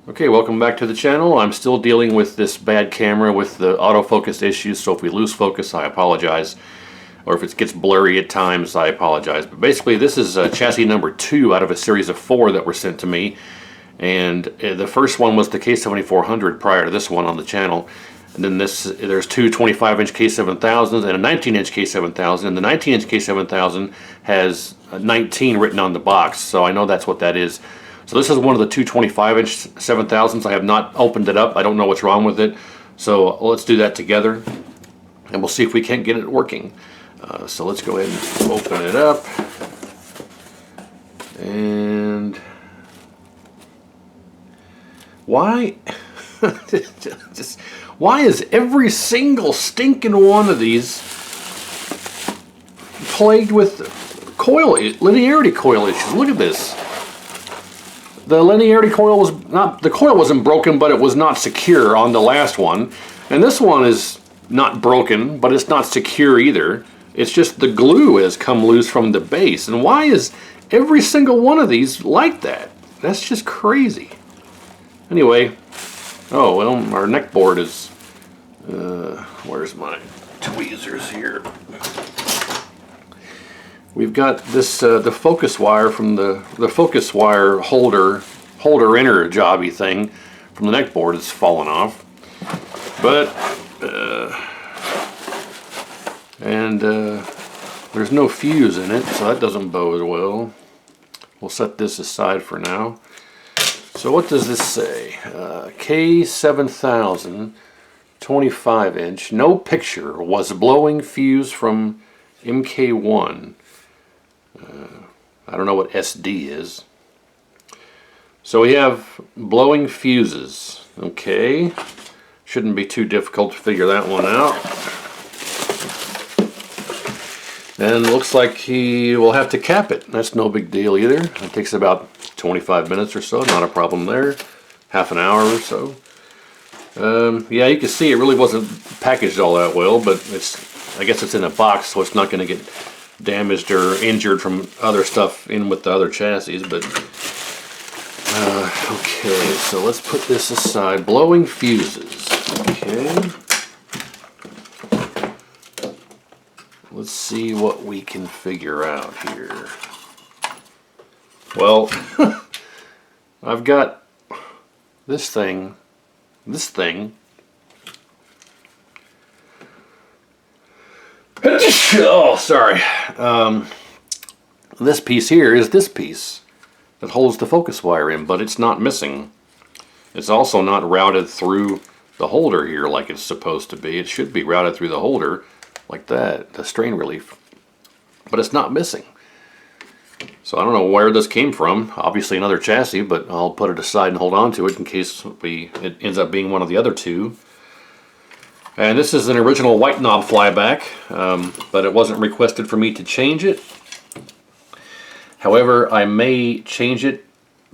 Okay, welcome back to the channel. I'm still dealing with this bad camera with the autofocus issues, so if we lose focus, I apologize. Or if it gets blurry at times, I apologize. But basically, this is chassis number 2 out of a series of 4 that were sent to me. And the first one was the K7400 prior to this one on the channel. And then there's two 25-inch K7000s and a 19-inch K7000. And the 19-inch K7000 has 19 written on the box, so I know that's what that is. So this is one of the two 25-inch 7000s. I have not opened it up. I don't know what's wrong with it. So let's do that together, and we'll see if we can't get it working. So let's go ahead and open it up. And why? Why is every single stinking one of these plagued with linearity coil issues? Look at this. The linearity coil was not, the coil wasn't broken, but it was not secure on the last one. And this one is not broken, but it's not secure either. It's just the glue has come loose from the base. And why is every single one of these like that? That's just crazy. Anyway, oh well, our neck board is, where's my tweezers here? We've got this, the focus wire from the focus wire holder inner jobby thing from the neck board is fallen off. But, there's no fuse in it, so that doesn't bode well. We'll set this aside for now. So what does this say? K7000, 25-inch, no picture, was blowing fuse from MK1. I don't know what SD is. So we have blowing fuses. Okay, shouldn't be too difficult to figure that one out. And looks like he will have to cap it. That's no big deal either. It takes about 25 minutes or so, not a problem there. Half an hour or so. Yeah, you can see it really wasn't packaged all that well, but I guess it's in a box, so it's not going to get damaged or injured from other stuff in with the other chassis. But okay, so let's put this aside. Blowing fuses. Okay. Let's see what we can figure out here. Well, I've got this thing. Oh, sorry. This piece here is this piece that holds the focus wire in, but it's not missing. It's also not routed through the holder here like it's supposed to be. It should be routed through the holder like that, the strain relief, but it's not missing. So I don't know where this came from. Obviously another chassis, but I'll put it aside and hold on to it in case it ends up being one of the other two. And this is an original white knob flyback, but it wasn't requested for me to change it. However, I may change it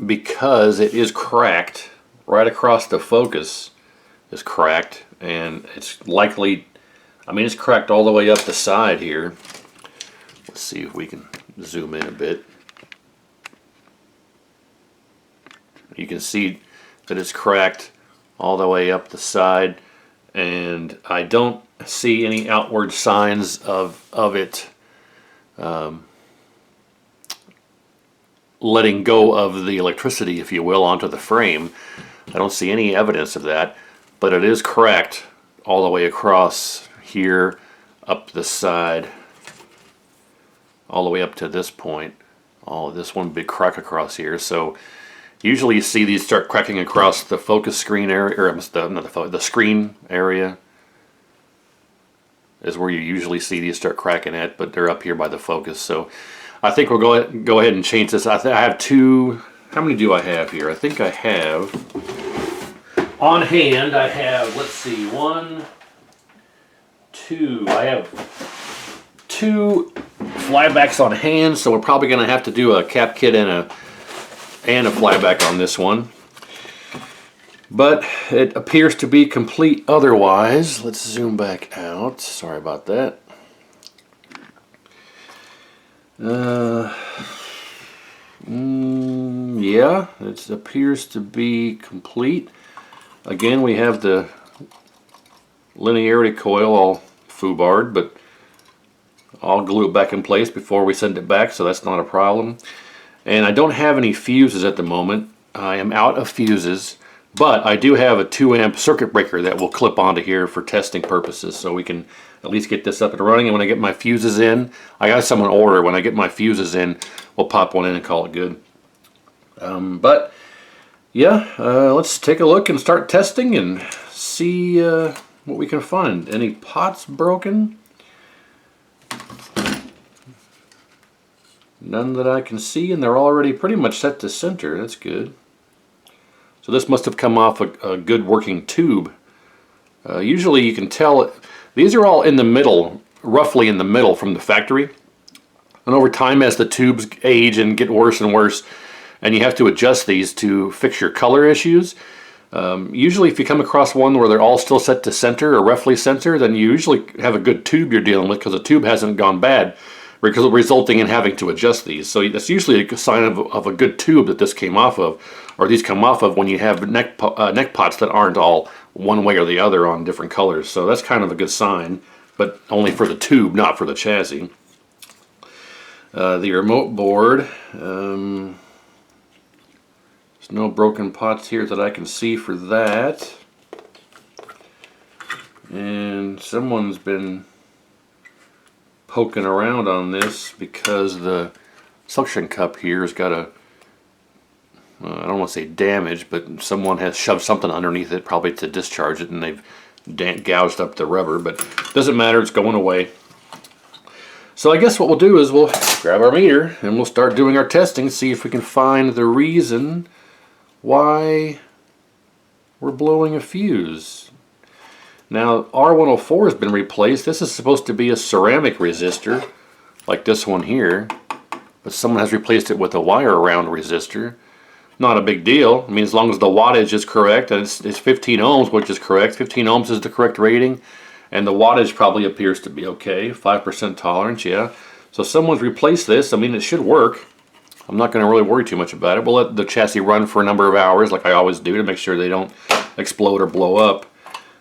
because it is cracked. Right across the focus is cracked, and it's likely, I mean, it's cracked all the way up the side here. Let's see if we can zoom in a bit. You can see that it's cracked all the way up the side, and I don't see any outward signs of it letting go of the electricity, if you will, onto the frame. I don't see any evidence of that, but it is cracked all the way across here, up the side, all the way up to this point. Oh, this one big crack across here. So usually you see these start cracking across the focus screen area, or the screen area is where you usually see these start cracking at, but they're up here by the focus. So I think we'll go ahead and change this. I have two. How many do I have here? I think I have on hand. I have, let's see, 1, 2. I have 2 flybacks on hand, so we're probably going to have to do a cap kit and a flyback on this one. But it appears to be complete otherwise. Let's zoom back out. Sorry about that. Yeah, it appears to be complete. Again, we have the linearity coil all foobarred, but I'll glue it back in place before we send it back, so that's not a problem. And I don't have any fuses at the moment. I am out of fuses, but I do have a 2-amp circuit breaker that will clip onto here for testing purposes, so we can at least get this up and running. And when I get my fuses in, I got some on order. When I get my fuses in, we'll pop one in and call it good. But yeah, let's take a look and start testing and see what we can find. Any pots broken? None that I can see, and they're already pretty much set to center. That's good. So this must have come off a good working tube. Usually you can tell, these are all in the middle, roughly in the middle from the factory. And over time, as the tubes age and get worse and worse, and you have to adjust these to fix your color issues, usually if you come across one where they're all still set to center or roughly center, then you usually have a good tube you're dealing with because the tube hasn't gone bad, because resulting in having to adjust these. So that's usually a sign of a good tube that this came off of, or these come off of when you have neck pots that aren't all one way or the other on different colors. So that's kind of a good sign, but only for the tube, not for the chassis. The remote board, there's no broken pots here that I can see for that. And someone's been poking around on this because the suction cup here has got a, I don't want to say damage, but someone has shoved something underneath it, probably to discharge it, and they've gouged up the rubber, but it doesn't matter, it's going away. So I guess what we'll do is we'll grab our meter and we'll start doing our testing, see if we can find the reason why we're blowing a fuse. Now, R104 has been replaced. This is supposed to be a ceramic resistor, like this one here, but someone has replaced it with a wire-around resistor. Not a big deal. I mean, as long as the wattage is correct, and it's 15 ohms, which is correct. 15 ohms is the correct rating, and the wattage probably appears to be okay. 5% tolerance, yeah. So someone's replaced this. I mean, it should work. I'm not going to really worry too much about it. We'll let the chassis run for a number of hours, like I always do, to make sure they don't explode or blow up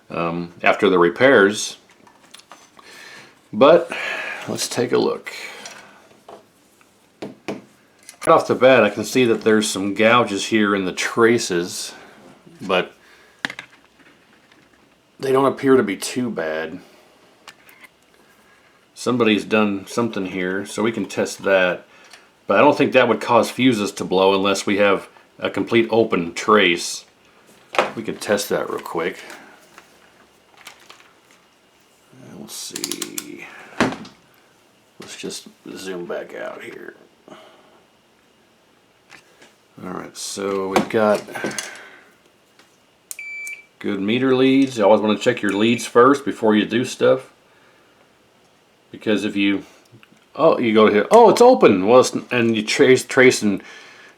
after the repairs. But let's take a look. Right off the bat, I can see that there's some gouges here in the traces, but they don't appear to be too bad. Somebody's done something here, so we can test that. But I don't think that would cause fuses to blow unless we have a complete open trace. We can test that real quick. We'll see. Let's just zoom back out here. Alright, so we've got good meter leads. You always want to check your leads first before you do stuff. Because if you, you go here, it's open. Well, and you trace and,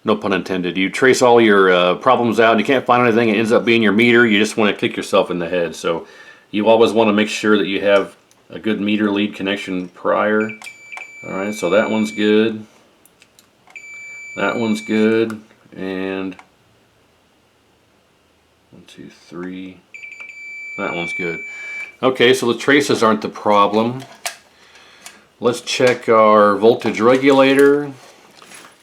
no pun intended, you trace all your problems out and you can't find anything, it ends up being your meter. You just want to kick yourself in the head. So you always want to make sure that you have a good meter lead connection prior. Alright, so that one's good. That one's good. And 1, 2, 3. That one's good. Okay, so the traces aren't the problem. Let's check our voltage regulator.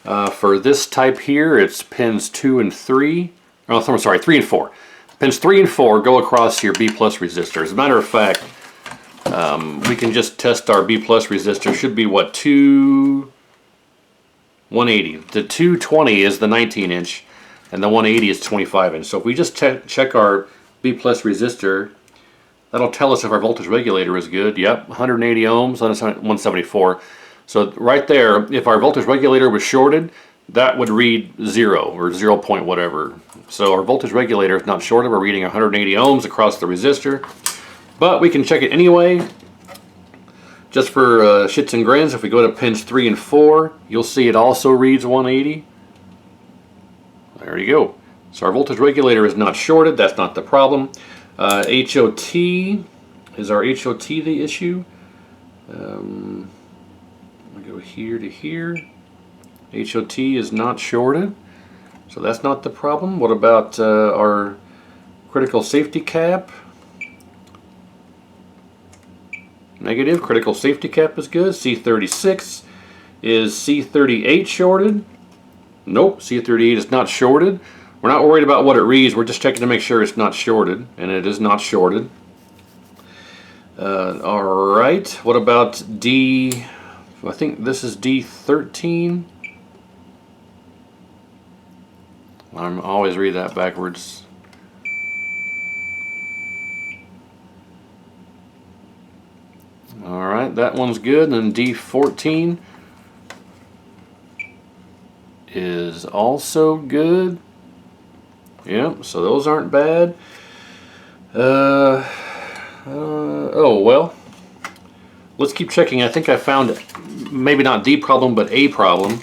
For this type here, it's pins 2 and 3. Oh, I'm sorry, 3 and 4. Pins 3 and 4 go across your B+ resistor. As a matter of fact, we can just test our B+ resistor. Should be what, 180. The 220 is the 19-inch, and the 180 is 25-inch. So if we just check our B+ resistor, that'll tell us if our voltage regulator is good. Yep, 180 ohms, 174. So right there, if our voltage regulator was shorted, that would read 0 or 0 point whatever. So our voltage regulator is not shorted. We're reading 180 ohms across the resistor. But we can check it anyway. Just for shits and grins, if we go to pins 3 and 4, you'll see it also reads 180. There you go. So our voltage regulator is not shorted. That's not the problem. HOT, is our HOT the issue? We go here to here. HOT is not shorted, so that's not the problem. What about our critical safety cap? Negative. Critical safety cap is good. C36. Is C38 shorted? Nope, C38 is not shorted. We're not worried about what it reads, we're just checking to make sure it's not shorted, and it is not shorted. Alright, what about D, I think this is D13. I always read that backwards. Alright, that one's good, and D14 is also good. Yep, so those aren't bad. Oh well, let's keep checking. I think I found maybe not the problem, but a problem.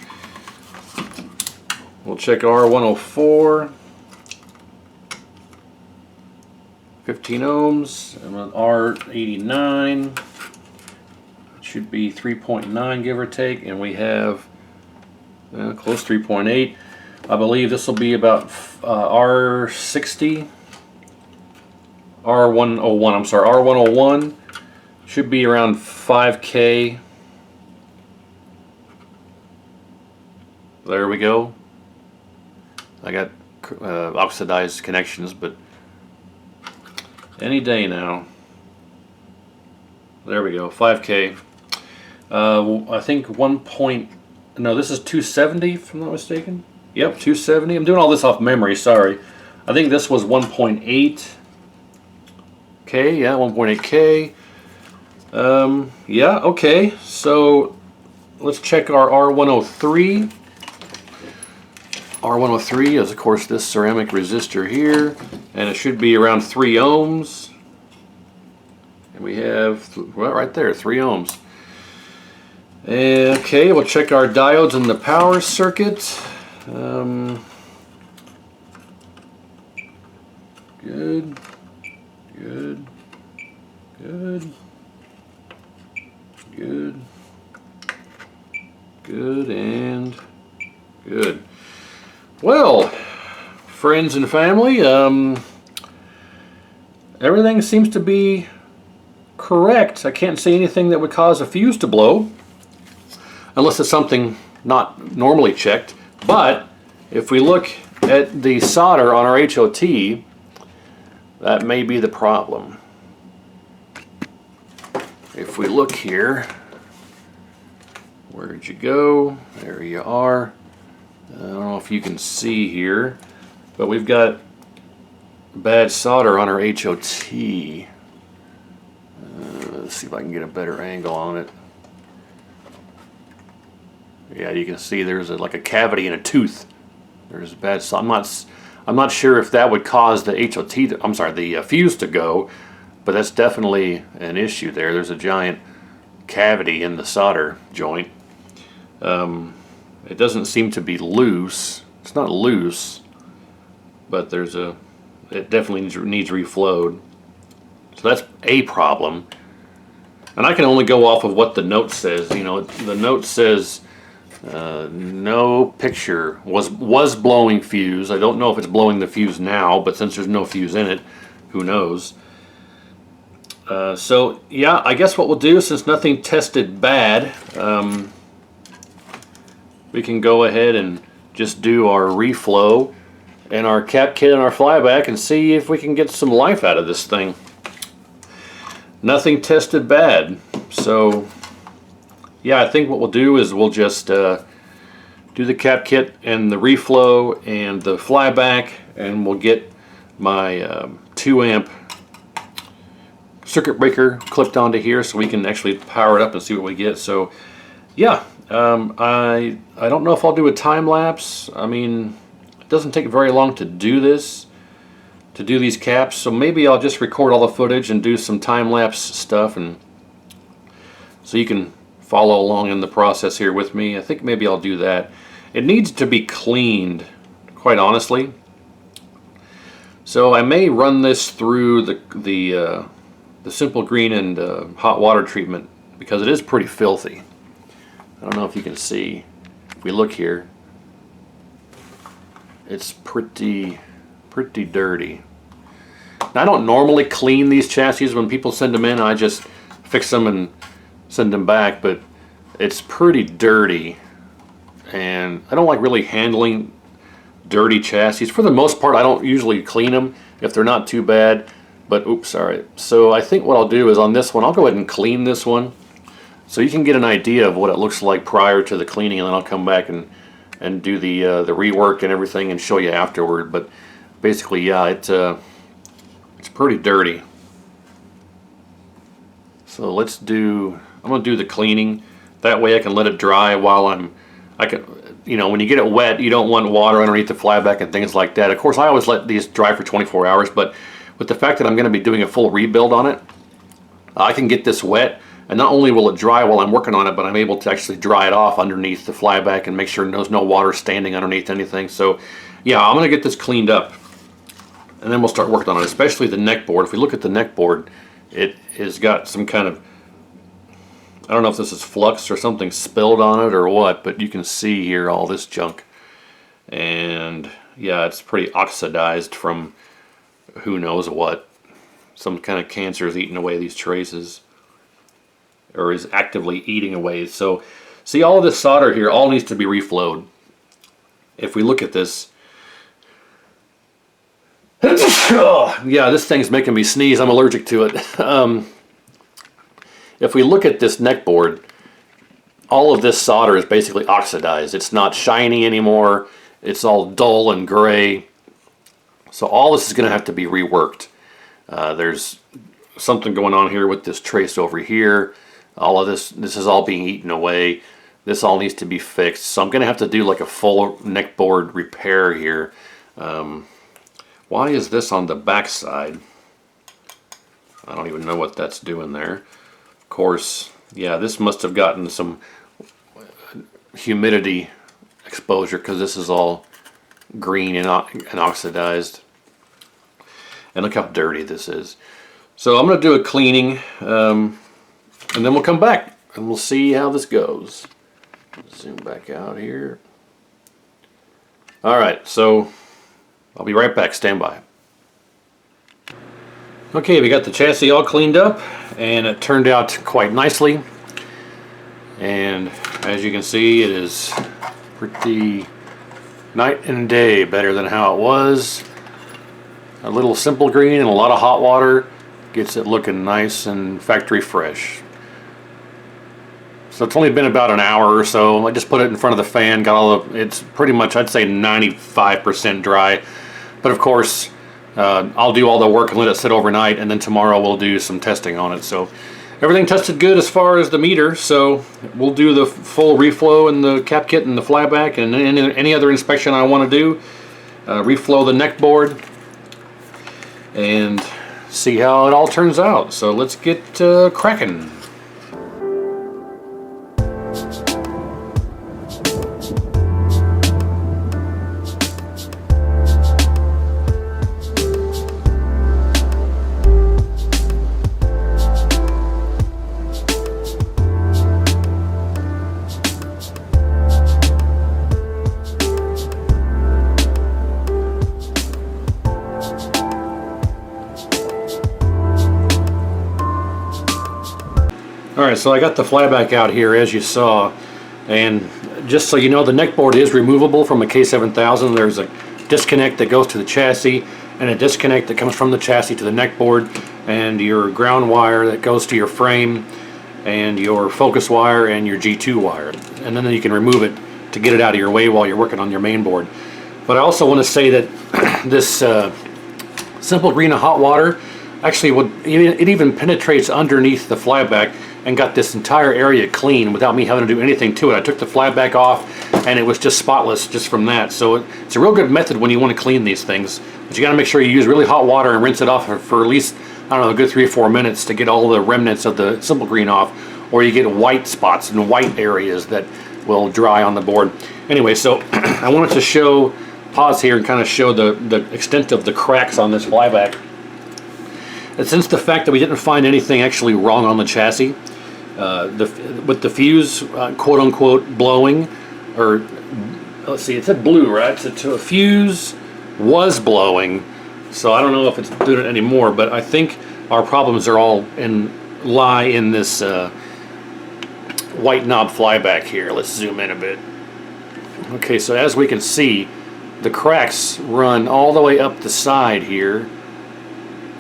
We'll check R104, 15 ohms, and an R89, it should be 3.9 give or take, and we have close 3.8. I believe this will be about R60, R101, I'm sorry, R101 should be around 5K. There we go. I got oxidized connections, but any day now. There we go, 5K. I think no, this is 270 if I'm not mistaken. Yep, 270. I'm doing all this off memory, sorry. I think this was 1.8K, yeah, 1.8K. Yeah, okay, so let's check our R103. R103 is, of course, this ceramic resistor here, and it should be around 3 ohms. And we have, well, right there, 3 ohms. Okay, we'll check our diodes in the power circuit. Good, good, good, good, good, and good. Well, friends and family, everything seems to be correct. I can't see anything that would cause a fuse to blow, unless it's something not normally checked. But if we look at the solder on our HOT, that may be the problem. If we look here, where'd you go? There you are. I don't know if you can see here, but we've got bad solder on our HOT. Let's see if I can get a better angle on it. Yeah, you can see there's like a cavity in a tooth. There's bad solder. I'm not sure if that would cause the HOT, I'm sorry, the fuse to go, but that's definitely an issue there. There's a giant cavity in the solder joint. It doesn't seem to be loose. It's not loose, but it definitely needs reflowed. So that's a problem. And I can only go off of what the note says. You know, the note says no picture, was blowing fuse. I don't know if it's blowing the fuse now, but since there's no fuse in it, who knows. So yeah, I guess what we'll do, since nothing tested bad, we can go ahead and just do our reflow and our cap kit and our flyback and see if we can get some life out of this thing. Nothing tested bad, so yeah, I think what we'll do is we'll just do the cap kit and the reflow and the flyback, and we'll get my 2 amp circuit breaker clipped onto here so we can actually power it up and see what we get. So yeah, I don't know if I'll do a time lapse. I mean, it doesn't take very long to do this, to do these caps, so maybe I'll just record all the footage and do some time lapse stuff, and so you can follow along in the process here with me. I think maybe I'll do that. It needs to be cleaned, quite honestly. So I may run this through the simple green and hot water treatment, because it is pretty filthy. I don't know if you can see. if we look here, it's pretty dirty. Now, I don't normally clean these chassis when people send them in. I just fix them and send them back, but it's pretty dirty, and I don't like really handling dirty chassis. For the most part, I don't usually clean them if they're not too bad, but oops, sorry. So I think what I'll do is on this one, I'll go ahead and clean this one so you can get an idea of what it looks like prior to the cleaning, and then I'll come back and do the rework and everything and show you afterward. But basically, yeah, it's pretty dirty. So I'm gonna do the cleaning. That way I can let it dry while you know, when you get it wet, you don't want water underneath the flyback and things like that. Of course, I always let these dry for 24 hours, but with the fact that I'm gonna be doing a full rebuild on it, I can get this wet, and not only will it dry while I'm working on it, but I'm able to actually dry it off underneath the flyback and make sure there's no water standing underneath anything. So yeah, I'm gonna get this cleaned up, and then we'll start working on it, especially the neck board. If we look at the neck board, it has got some kind of, I don't know if this is flux or something spilled on it or what, but you can see here all this junk. And yeah, it's pretty oxidized from who knows what. Some kind of cancer is eating away these traces, or is actively eating away. So see, all of this solder here all needs to be reflowed. If we look at this, yeah, this thing's making me sneeze. I'm allergic to it. If we look at this neck board, all of this solder is basically oxidized. It's not shiny anymore. It's all dull and gray. So all this is going to have to be reworked. There's something going on here with this trace over here. All of this is all being eaten away. This all needs to be fixed. So I'm going to have to do like a full neck board repair here. Why is this on the back side? I don't even know what that's doing there. Of course, yeah, this must have gotten some humidity exposure because this is all green and oxidized. And look how dirty this is. So I'm going to do a cleaning, and then we'll come back and we'll see how this goes. Zoom back out here. Alright, so I'll be right back. Stand by. Okay, we got the chassis all cleaned up, and it turned out quite nicely. And as you can see, it is pretty night and day better than how it was. A little simple green and a lot of hot water gets it looking nice and factory fresh. So it's only been about an hour or so. I just put it in front of the fan, got all of it's pretty much, I'd say 95% dry. But of course, I'll do all the work and let it sit overnight, and then tomorrow we'll do some testing on it. So everything tested good as far as the meter, so we'll do the full reflow and the cap kit and the flyback and any other inspection I want to do. Reflow the neck board and see how it all turns out. So let's get cracking. Alright, so I got the flyback out here as you saw, and just so you know, the neck board is removable from a K7000. There's a disconnect that goes to the chassis and a disconnect that comes from the chassis to the neck board, and your ground wire that goes to your frame, and your focus wire and your G2 wire, and then you can remove it to get it out of your way while you're working on your main board. But I also want to say that this simple green of hot water actually it even penetrates underneath the flyback and got this entire area clean without me having to do anything to it. I took the flyback off and it was just spotless just from that. So it's a real good method when you want to clean these things. But you got to make sure you use really hot water and rinse it off for at least, I don't know, a good 3 or 4 minutes to get all the remnants of the simple green off, or you get white spots and white areas that will dry on the board. Anyway, so I wanted to pause here and kind of show the extent of the cracks on this flyback. And since the fact that we didn't find anything actually wrong on the chassis, with the fuse quote-unquote blowing or let's see, it said blue, right? So a fuse was blowing, so I don't know if it's doing it anymore, but I think our problems are all lie in this white knob flyback here. Let's zoom in a bit. Okay, so as we can see, the cracks run all the way up the side here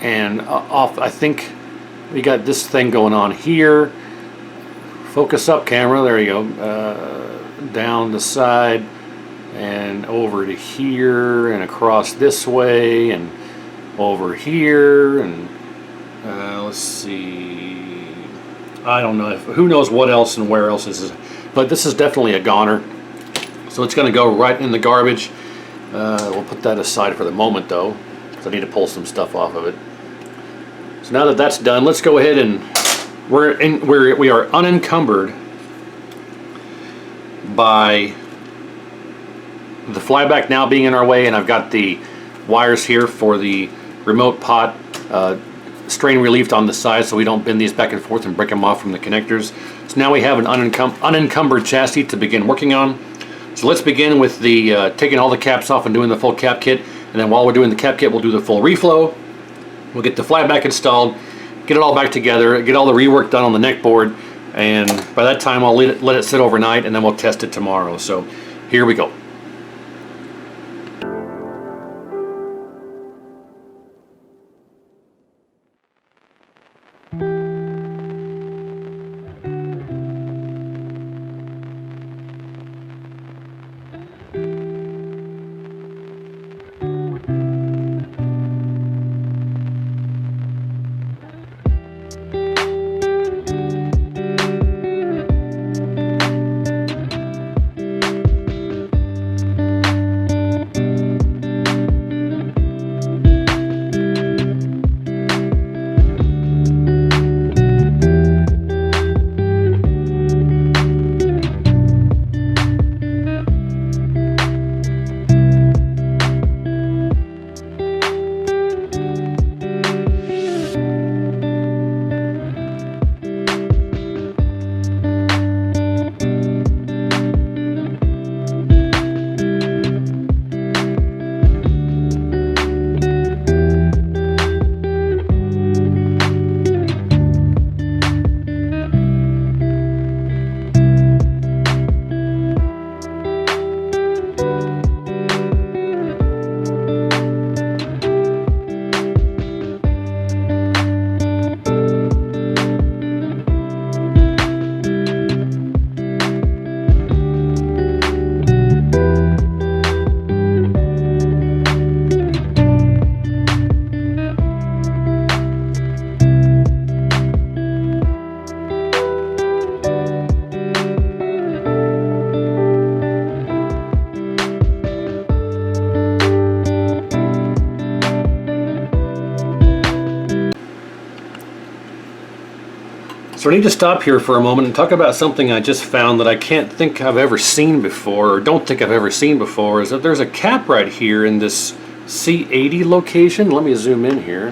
and off. I think we got this thing going on here. Focus up, camera. There you go. Down the side and over to here and across this way and over here and let's see. I don't know who knows what else and where else this is, but this is definitely a goner. So it's going to go right in the garbage. We'll put that aside for the moment though, because I need to pull some stuff off of it. So now that that's done, let's go ahead and we are unencumbered by the flyback now being in our way, and I've got the wires here for the remote pot strain relieved on the side so we don't bend these back and forth and break them off from the connectors. So now we have an unencumbered chassis to begin working on. So let's begin with the taking all the caps off and doing the full cap kit, and then while we're doing the cap kit we'll do the full reflow. We'll get the flyback installed, get it all back together, get all the rework done on the neck board, and by that time I'll let it sit overnight and then we'll test it tomorrow. So here we go. So I need to stop here for a moment and talk about something I just found that I can't think I've ever seen before, or don't think I've ever seen before, is that there's a cap right here in this C80 location. Let me zoom in here.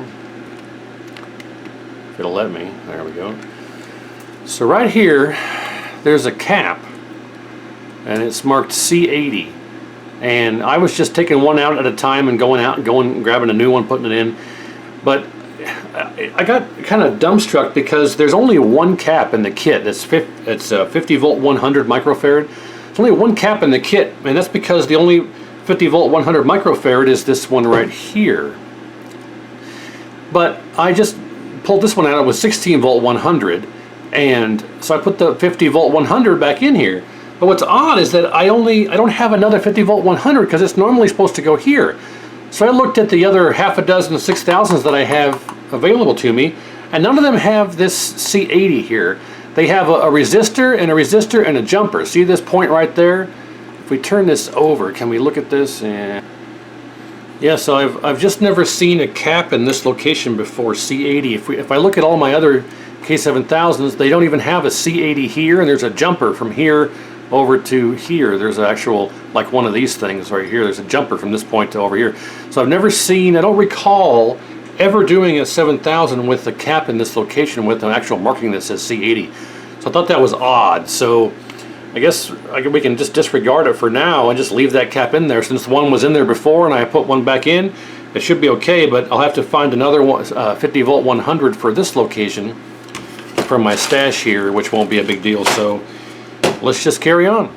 If it'll let me. There we go. So right here, there's a cap, and it's marked C80. And I was just taking one out at a time and going out and grabbing a new one, putting it in. But I got kind of dumbstruck because there's only one cap in the kit. It's 50 volt 100 microfarad. There's only one cap in the kit, and that's because the only 50 volt 100 microfarad is this one right here. But I just pulled this one out. It was 16 volt 100, and so I put the 50 volt 100 back in here. But what's odd is that I don't have another 50 volt 100 because it's normally supposed to go here. So I looked at the other half a dozen 6000s that I have available to me, and none of them have this C80 here. They have a resistor and a resistor and a jumper. See this point right there? If we turn this over, can we look at this? And yeah, so I've just never seen a cap in this location before, C80. If I look at all my other K7000s, they don't even have a C80 here, and there's a jumper from here over to here. There's an actual, like one of these things right here, there's a jumper from this point to over here. So I've never seen, I don't recall ever doing a 7000 with a cap in this location with an actual marking that says C80. So I thought that was odd. So I guess we can just disregard it for now and just leave that cap in there. Since one was in there before and I put one back in, it should be okay, but I'll have to find another one, 50 volt 100 for this location from my stash here, which won't be a big deal. So let's just carry on.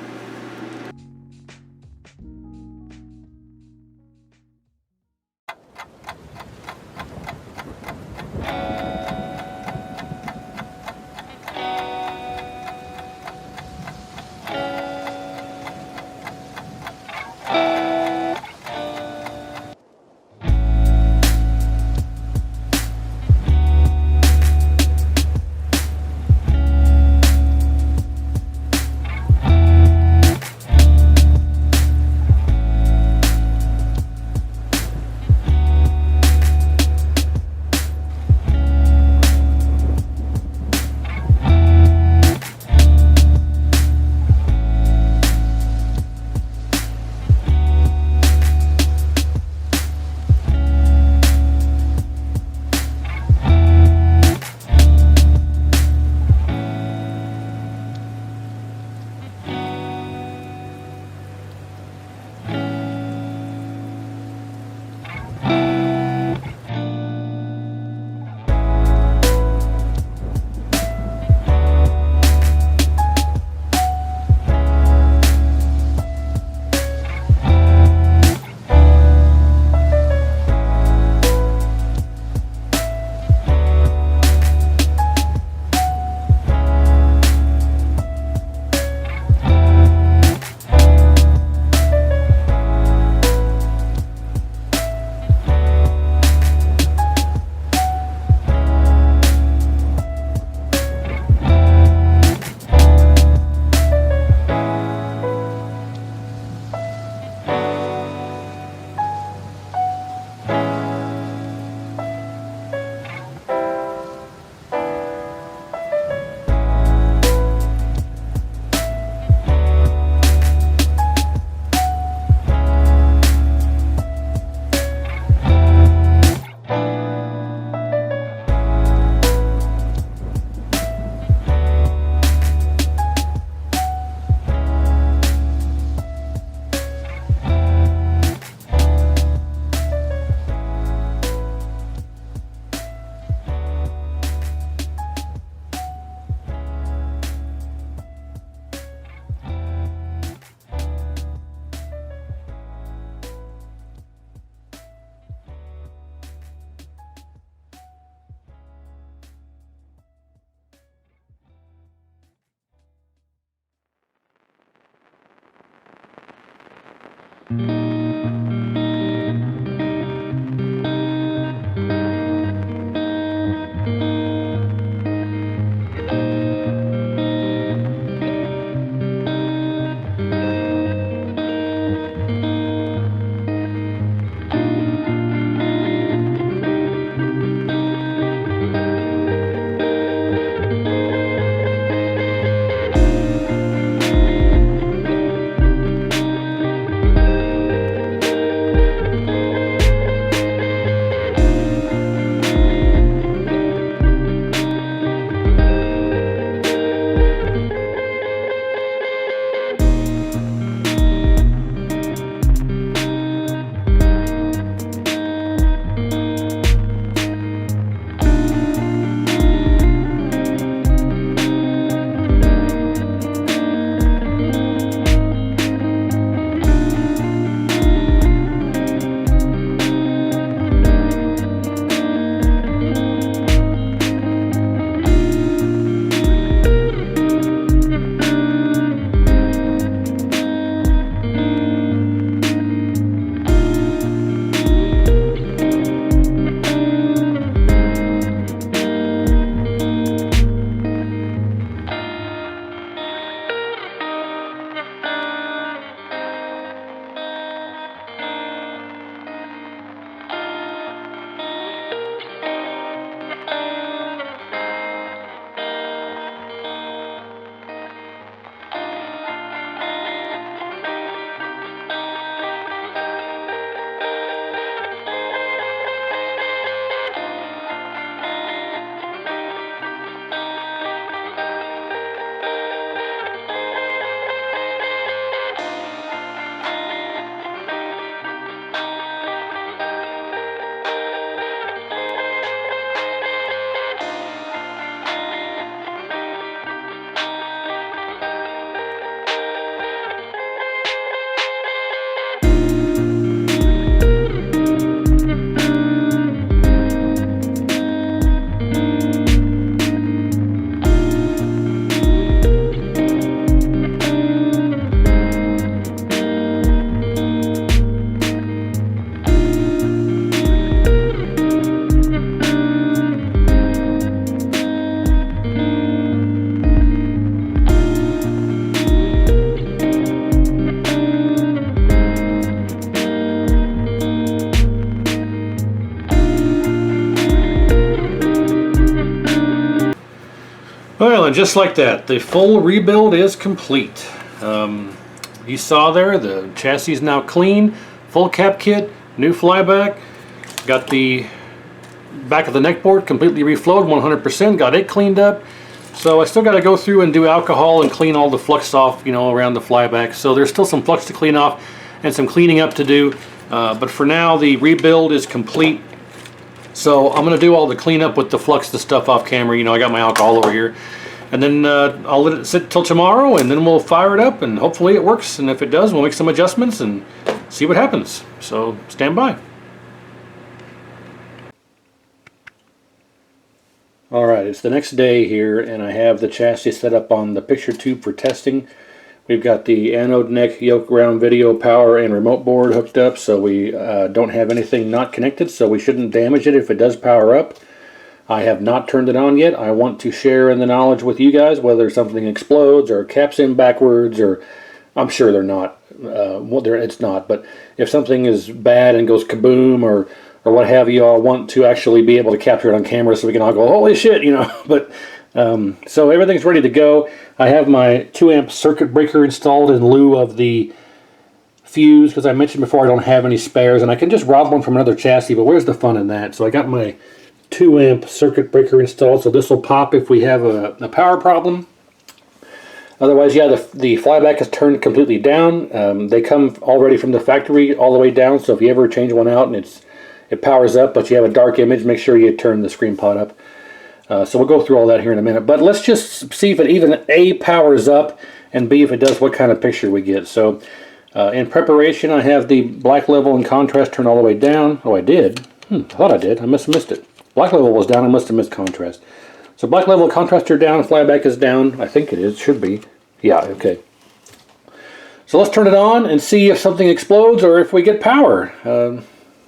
just like that, the full rebuild is complete. You saw there, the chassis is now clean, full cap kit, new flyback, got the back of the neck board completely reflowed 100%, got it cleaned up. So I still got to go through and do alcohol and clean all the flux off, you know, around the flyback. So there's still some flux to clean off and some cleaning up to do. But for now, the rebuild is complete. So I'm going to do all the cleanup with the flux, the stuff off camera. You know, I got my alcohol over here. And then I'll let it sit till tomorrow, and then we'll fire it up, and hopefully it works. And if it does, we'll make some adjustments and see what happens. So stand by. Alright, it's the next day here, and I have the chassis set up on the picture tube for testing. We've got the anode neck, yoke ground, video, power, and remote board hooked up, so we don't have anything not connected, so we shouldn't damage it if it does power up. I have not turned it on yet. I want to share in the knowledge with you guys, whether something explodes or caps in backwards, or I'm sure they're not. It's not, but if something is bad and goes kaboom or what have you, I want to actually be able to capture it on camera so we can all go, holy shit, you know. But so everything's ready to go. I have my 2 amp circuit breaker installed in lieu of the fuse, because I mentioned before I don't have any spares, and I can just rob one from another chassis, but where's the fun in that? So I got my 2 amp circuit breaker installed, so this will pop if we have a power problem. Otherwise, yeah, the flyback is turned completely down. They come already from the factory all the way down, so if you ever change one out and it powers up, but you have a dark image, make sure you turn the screen pod up. So we'll go through all that here in a minute. But let's just see if it even A, powers up, and B, if it does, what kind of picture we get. So in preparation, I have the black level and contrast turned all the way down. Oh, I did? I thought I did. I must have missed it. Black level was down. I must have missed contrast. So black level and contrast are down. Flyback is down. I think it is. Should be. Yeah, okay. So let's turn it on and see if something explodes or if we get power.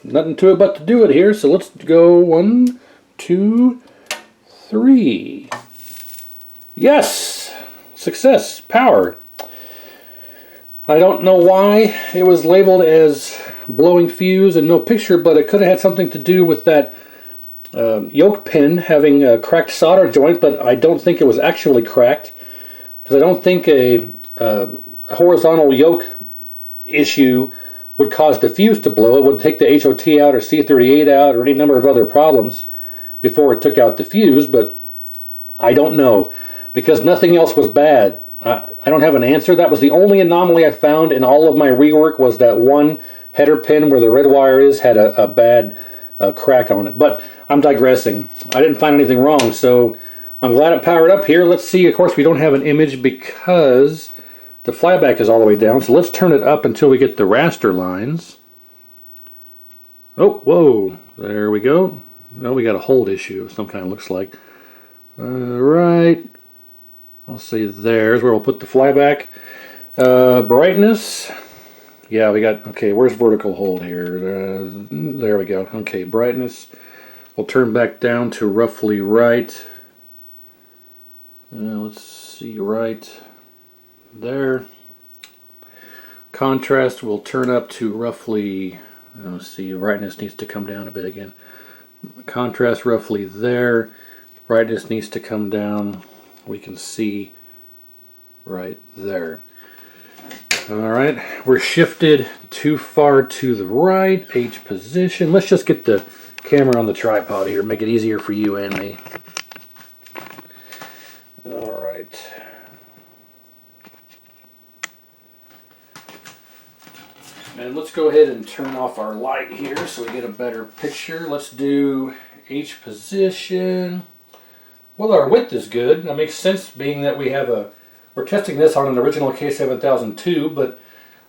Nothing to it but to do it here. So let's go 1, 2, 3. Yes! Success. Power. I don't know why it was labeled as blowing fuse and no picture, but it could have had something to do with that yoke pin having a cracked solder joint, but I don't think it was actually cracked, because I don't think a horizontal yoke issue would cause the fuse to blow. It would take the HOT out or C38 out or any number of other problems before it took out the fuse, but I don't know, because nothing else was bad. I don't have an answer. That was the only anomaly I found in all of my rework, was that one header pin where the red wire is had a bad crack on it. But I'm digressing. I didn't find anything wrong, so I'm glad it powered up here. Let's see. Of course, we don't have an image because the flyback is all the way down, so let's turn it up until we get the raster lines. Oh, whoa. There we go. Now we got a hold issue of some kind, looks like. Right. I'll say there's where we'll put the flyback. Brightness. Yeah, we got, okay, where's vertical hold here? There we go. Okay, brightness. We'll turn back down to roughly right. Let's see, right there. Contrast will turn up to roughly, let's see, brightness needs to come down a bit again. Contrast roughly there. Brightness needs to come down. We can see right there. Alright, we're shifted too far to the right, H position. Let's just get the camera on the tripod here, make it easier for you and me. Alright. And let's go ahead and turn off our light here so we get a better picture. Let's do H position. Well, our width is good. That makes sense, being that we're testing this on an original K7000 tube, but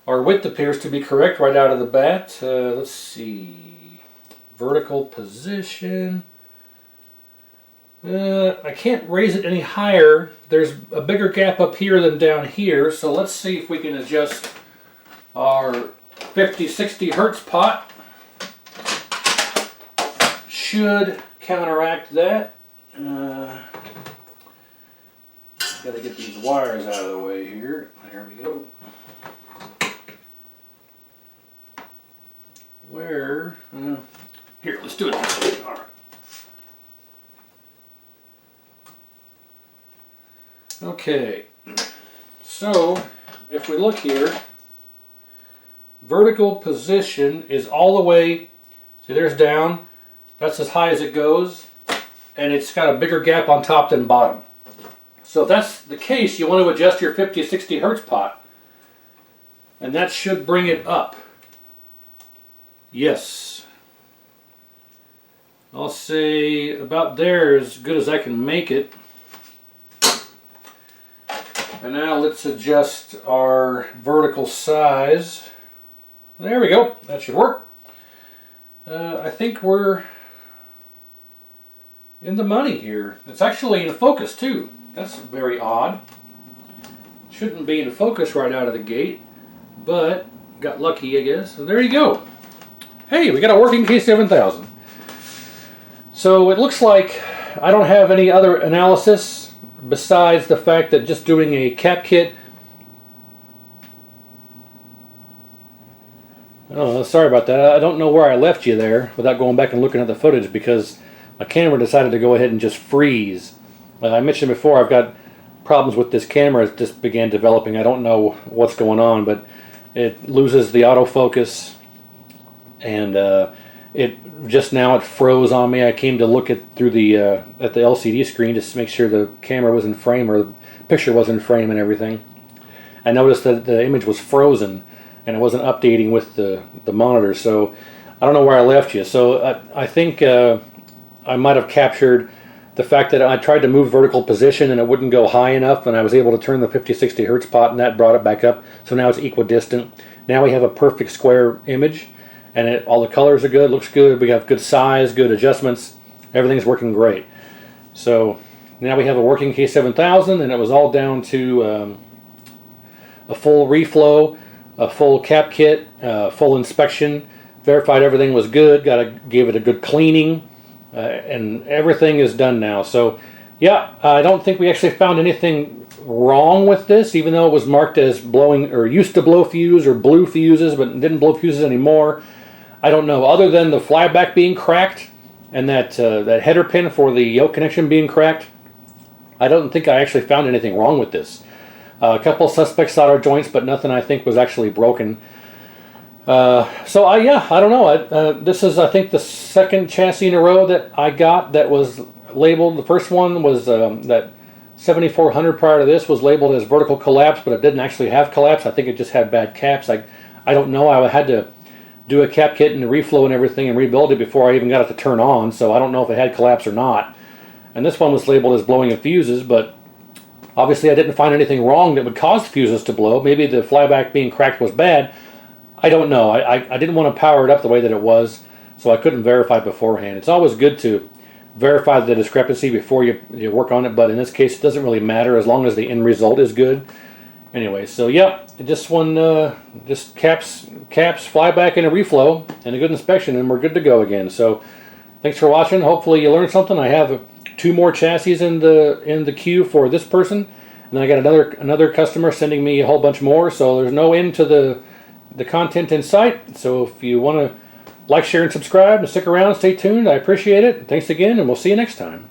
our width appears to be correct right out of the bat. Let's see. Vertical position. I can't raise it any higher. There's a bigger gap up here than down here, so let's see if we can adjust our 50-60 hertz pot. Should counteract that. Got to get these wires out of the way here. There we go. Where? Here, let's do it this way. All right. Okay, so if we look here, vertical position is all the way, see there's down, that's as high as it goes, and it's got a bigger gap on top than bottom. So if that's the case, you want to adjust your 50 to 60 hertz pot, and that should bring it up. Yes. I'll say about there as good as I can make it. And now let's adjust our vertical size. There we go, that should work. I think we're in the money here. It's actually in focus too. That's very odd. Shouldn't be in focus right out of the gate, but got lucky, I guess. So there you go. Hey, we got a working K7000. So it looks like I don't have any other analysis besides the fact that just doing a cap kit. Oh, sorry about that. I don't know where I left you there without going back and looking at the footage because my camera decided to go ahead and just freeze. I mentioned before I've got problems with this camera. It just began developing. I don't know what's going on, but it loses the autofocus, and it froze on me. I came to look at the LCD screen just to make sure the camera was in frame or the picture was in frame and everything. I noticed that the image was frozen and it wasn't updating with the monitor. So I don't know where I left you. So I think I might have captured the fact that I tried to move vertical position and it wouldn't go high enough, and I was able to turn the 50-60 hertz pot and that brought it back up. So now it's equidistant. Now we have a perfect square image, and all the colors are good, looks good, we have good size, good adjustments, everything's working great. So now we have a working K7000, and it was all down to a full reflow, a full cap kit, full inspection, verified everything was good, gave it a good cleaning, and everything is done now. So yeah, I don't think we actually found anything wrong with this, even though it was marked as blowing, or used to blow fuse or blew fuses, but didn't blow fuses anymore. I don't know, other than the flyback being cracked and that header pin for the yoke connection being cracked, I don't think I actually found anything wrong with this. A couple of suspect solder joints, but nothing I think was actually broken. Yeah, I don't know. This is, I think, the second chassis in a row that I got that was labeled. The first one was that 7400 prior to this was labeled as vertical collapse, but it didn't actually have collapse. I think it just had bad caps. I don't know. I had to do a cap kit and a reflow and everything and rebuild it before I even got it to turn on, so I don't know if it had collapse or not. And this one was labeled as blowing of fuses, but obviously I didn't find anything wrong that would cause fuses to blow. Maybe the flyback being cracked was bad. I don't know. I didn't want to power it up the way that it was, so I couldn't verify beforehand. It's always good to verify the discrepancy before you work on it, but in this case it doesn't really matter as long as the end result is good. Anyway, so yeah, this one just caps, flyback, and a reflow, and a good inspection, and we're good to go again. So thanks for watching. Hopefully you learned something. I have 2 more chassis in the queue for this person, and then I got another customer sending me a whole bunch more. So there's no end to the content in sight. So if you want to like, share, and subscribe, and stick around, stay tuned. I appreciate it. Thanks again, and we'll see you next time.